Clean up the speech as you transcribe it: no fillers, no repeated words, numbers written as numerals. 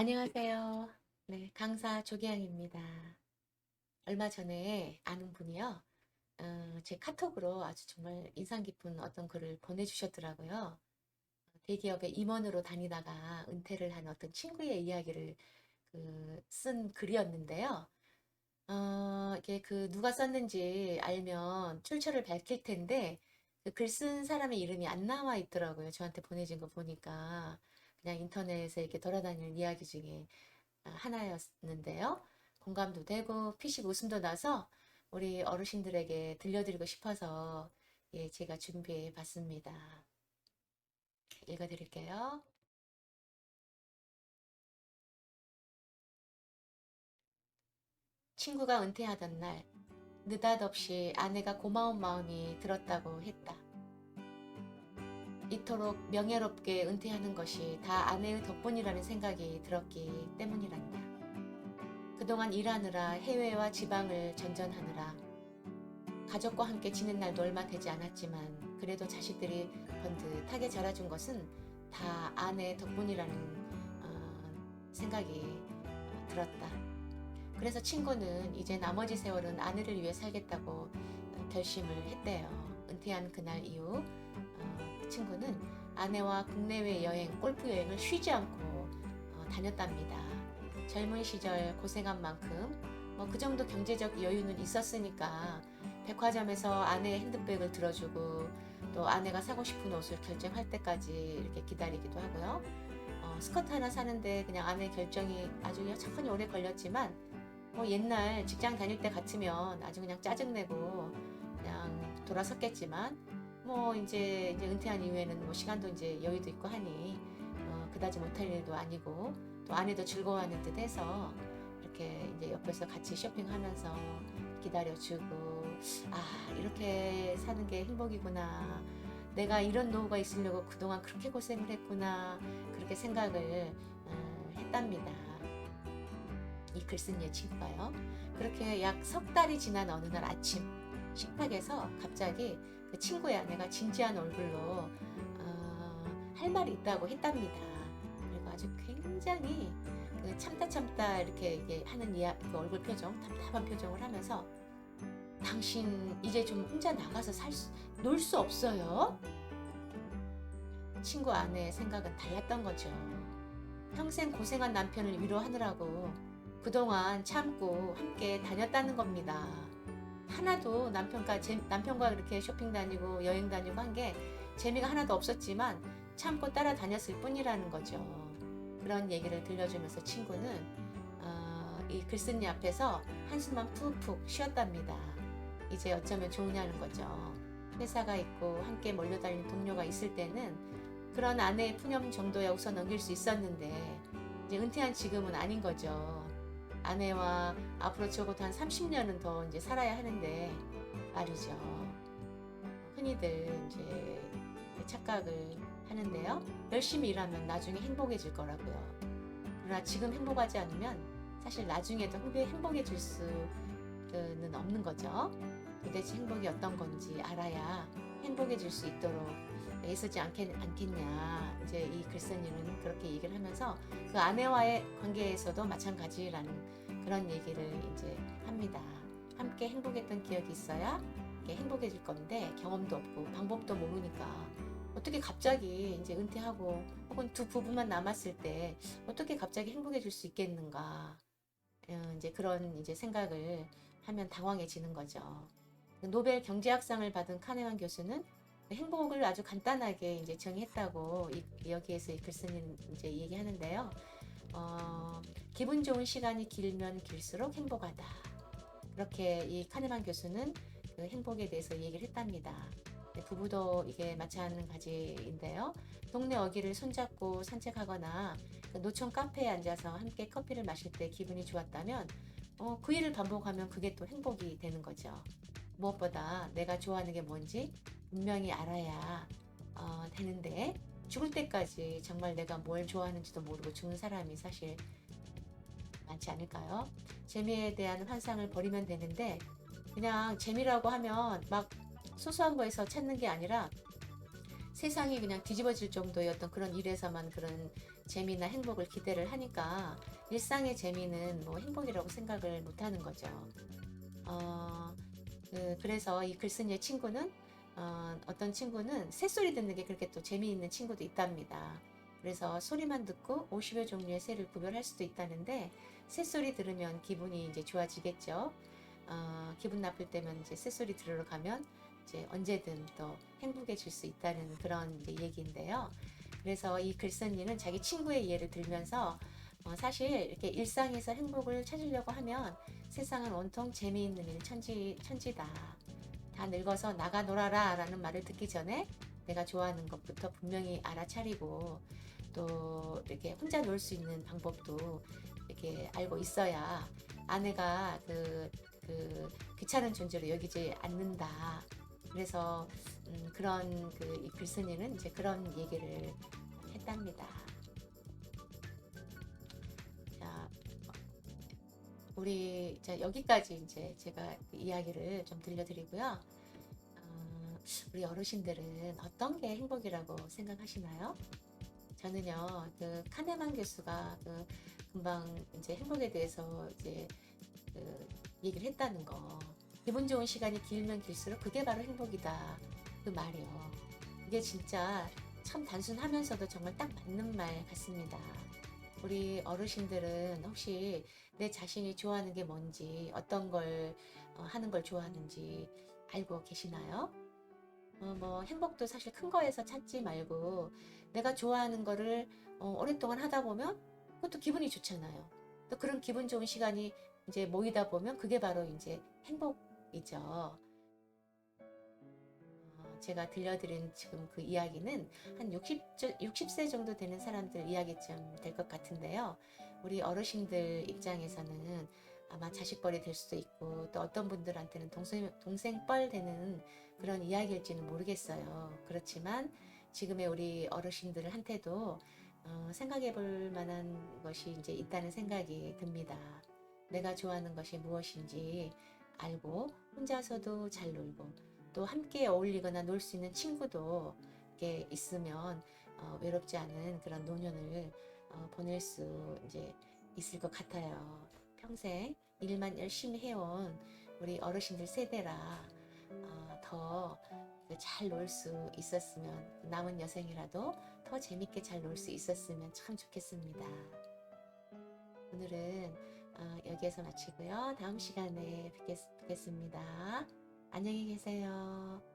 안녕하세요. 네, 강사 조기양입니다. 얼마 전에 아는 분이요, 제 카톡으로 아주 정말 인상 깊은 어떤 글을 보내주셨더라고요. 대기업의 임원으로 다니다가 은퇴를 한 어떤 친구의 이야기를 쓴 글이었는데요. 이게 누가 썼는지 알면 출처를 밝힐 텐데, 그 글 쓴 사람의 이름이 안 나와 있더라고요. 저한테 보내진 거 보니까. 그냥 인터넷에 이렇게 돌아다니는 이야기 중에 하나였는데요. 공감도 되고 피식 웃음도 나서 우리 어르신들에게 들려드리고 싶어서 예, 제가 준비해 봤습니다. 읽어드릴게요. 친구가 은퇴하던 날 느닷없이 아내가 고마운 마음이 들었다고 했다. 이토록 명예롭게 은퇴하는 것이 다 아내의 덕분이라는 생각이 들었기 때문이란다. 그동안 일하느라 해외와 지방을 전전하느라 가족과 함께 지낸 날도 얼마 되지 않았지만 그래도 자식들이 번듯하게 자라준 것은 다 아내 덕분이라는 생각이 들었다. 그래서 친구는 이제 나머지 세월은 아내를 위해 살겠다고 결심을 했대요. 은퇴한 그날 이후 그 친구는 아내와 국내외 여행, 골프 여행을 쉬지 않고 다녔답니다. 젊은 시절 고생한 만큼 뭐 그 정도 경제적 여유는 있었으니까 백화점에서 아내의 핸드백을 들어주고 또 아내가 사고 싶은 옷을 결정할 때까지 이렇게 기다리기도 하고요. 스커트 하나 사는데 그냥 아내 결정이 아주 여차하니 오래 걸렸지만 뭐 옛날 직장 다닐 때 같으면 아주 그냥 짜증내고 그냥 돌아섰겠지만 뭐 이제 은퇴한 이후에는 뭐 시간도 이제 여유도 있고 하니 그다지 못할 일도 아니고 또 아내도 즐거워하는 듯 해서 이렇게 이제 옆에서 같이 쇼핑하면서 기다려주고 이렇게 사는 게 행복이구나. 내가 이런 노후가 있으려고 그동안 그렇게 고생을 했구나. 그렇게 생각을 했답니다. 이 글쓴이의 친구가요. 그렇게 약 석 달이 지난 어느 날 아침 식탁에서 갑자기 그 친구의 아내가 진지한 얼굴로 할 말이 있다고 했답니다. 그리고 아주 굉장히 참다 이렇게 하는 그 얼굴 표정, 답답한 표정을 하면서 당신 이제 좀 혼자 나가서 놀 수 없어요? 친구 아내의 생각은 달랐던 거죠. 평생 고생한 남편을 위로하느라고 그동안 참고 함께 다녔다는 겁니다. 하나도 남편과 그렇게 쇼핑 다니고 여행 다니고 한 게 재미가 하나도 없었지만 참고 따라다녔을 뿐이라는 거죠. 그런 얘기를 들려주면서 친구는 이 글쓴이 앞에서 한숨만 푹푹 쉬었답니다. 이제 어쩌면 좋으냐는 거죠. 회사가 있고 함께 몰려다니는 동료가 있을 때는 그런 아내의 푸념 정도야 웃어 넘길 수 있었는데 이제 은퇴한 지금은 아닌 거죠. 아내와 앞으로 적어도 한 30년은 더 이제 살아야 하는데 말이죠. 흔히들 이제 착각을 하는데요. 열심히 일하면 나중에 행복해질 거라고요. 그러나 지금 행복하지 않으면 사실 나중에도 후에 행복해질 수는 없는 거죠. 도대체 행복이 어떤 건지 알아야 행복해질 수 있도록 애쓰지 않겠냐. 이제 이 글쓴이는 그렇게 얘기를 하면서 그 아내와의 관계에서도 마찬가지라는 그런 얘기를 이제 합니다. 함께 행복했던 기억이 있어야 행복해질 건데 경험도 없고 방법도 모르니까 어떻게 갑자기 이제 은퇴하고 혹은 두 부부만 남았을 때 어떻게 갑자기 행복해질 수 있겠는가. 이제 그런 이제 생각을 하면 당황해지는 거죠. 노벨 경제학상을 받은 카네만 교수는 행복을 아주 간단하게 이제 정의했다고 여기에서 이 글쓴이는 이제 얘기하는데요. 기분 좋은 시간이 길면 길수록 행복하다. 그렇게 이 카네만 교수는 그 행복에 대해서 얘기를 했답니다. 부부도 이게 마찬가지인데요. 동네 어귀를 손잡고 산책하거나 그 노천 카페에 앉아서 함께 커피를 마실 때 기분이 좋았다면 그 일을 반복하면 그게 또 행복이 되는 거죠. 무엇보다 내가 좋아하는 게 뭔지 분명히 알아야 되는데 죽을 때까지 정말 내가 뭘 좋아하는지도 모르고 죽는 사람이 사실 많지 않을까요? 재미에 대한 환상을 버리면 되는데 그냥 재미라고 하면 막 소소한 거에서 찾는 게 아니라 세상이 그냥 뒤집어질 정도의 어떤 그런 일에서만 그런 재미나 행복을 기대를 하니까 일상의 재미는 뭐 행복이라고 생각을 못 하는 거죠. 어, 그래서 이 글쓴이의 친구는 어떤 친구는 새소리 듣는 게 그렇게 또 재미있는 친구도 있답니다. 그래서 소리만 듣고 50여 종류의 새를 구별할 수도 있다는데 새소리 들으면 기분이 이제 좋아지겠죠. 기분 나쁠 때면 이제 새소리 들으러 가면 이제 언제든 또 행복해질 수 있다는 그런 이제 얘기인데요. 그래서 이 글쓴이는 자기 친구의 예를 들면서 사실 이렇게 일상에서 행복을 찾으려고 하면 세상은 온통 재미있는 일 천지다. 다 늙어서 나가 놀아라 라는 말을 듣기 전에 내가 좋아하는 것부터 분명히 알아차리고 또 이렇게 혼자 놀 수 있는 방법도 이렇게 알고 있어야 아내가 귀찮은 존재로 여기지 않는다. 그래서 그런 이 글쓴이는 이제 그런 얘기를 했답니다. 자, 우리 여기까지 이제 제가 이야기를 좀 들려드리고요. 우리 어르신들은 어떤 게 행복이라고 생각하시나요? 저는요, 카네만 교수가 금방 이제 행복에 대해서 이제 얘기를 했다는 거. 기분 좋은 시간이 길면 길수록 그게 바로 행복이다. 그 말이요. 이게 진짜 참 단순하면서도 정말 딱 맞는 말 같습니다. 우리 어르신들은 혹시 내 자신이 좋아하는 게 뭔지, 어떤 걸 하는 걸 좋아하는지 알고 계시나요? 뭐 행복도 사실 큰 거에서 찾지 말고 내가 좋아하는 거를 오랫동안 하다 보면 그것도 기분이 좋잖아요. 또 그런 기분 좋은 시간이 이제 모이다 보면 그게 바로 이제 행복이죠. 제가 들려드린 지금 그 이야기는 한 60세 정도 되는 사람들 이야기쯤 될 것 같은데요. 우리 어르신들 입장에서는 아마 자식뻘이 될 수도 있고 또 어떤 분들한테는 동생뻘 되는 그런 이야기일지는 모르겠어요. 그렇지만 지금의 우리 어르신들한테도 생각해 볼 만한 것이 이제 있다는 생각이 듭니다. 내가 좋아하는 것이 무엇인지 알고 혼자서도 잘 놀고 또 함께 어울리거나 놀 수 있는 친구도 이렇게 있으면 외롭지 않은 그런 노년을 보낼 수 이제 있을 것 같아요. 평생 일만 열심히 해온 우리 어르신들 세대라 더 잘 놀 수 있었으면 남은 여생이라도 더 재밌게 잘 놀 수 있었으면 참 좋겠습니다. 오늘은 여기에서 마치고요. 다음 시간에 뵙겠습니다. 안녕히 계세요.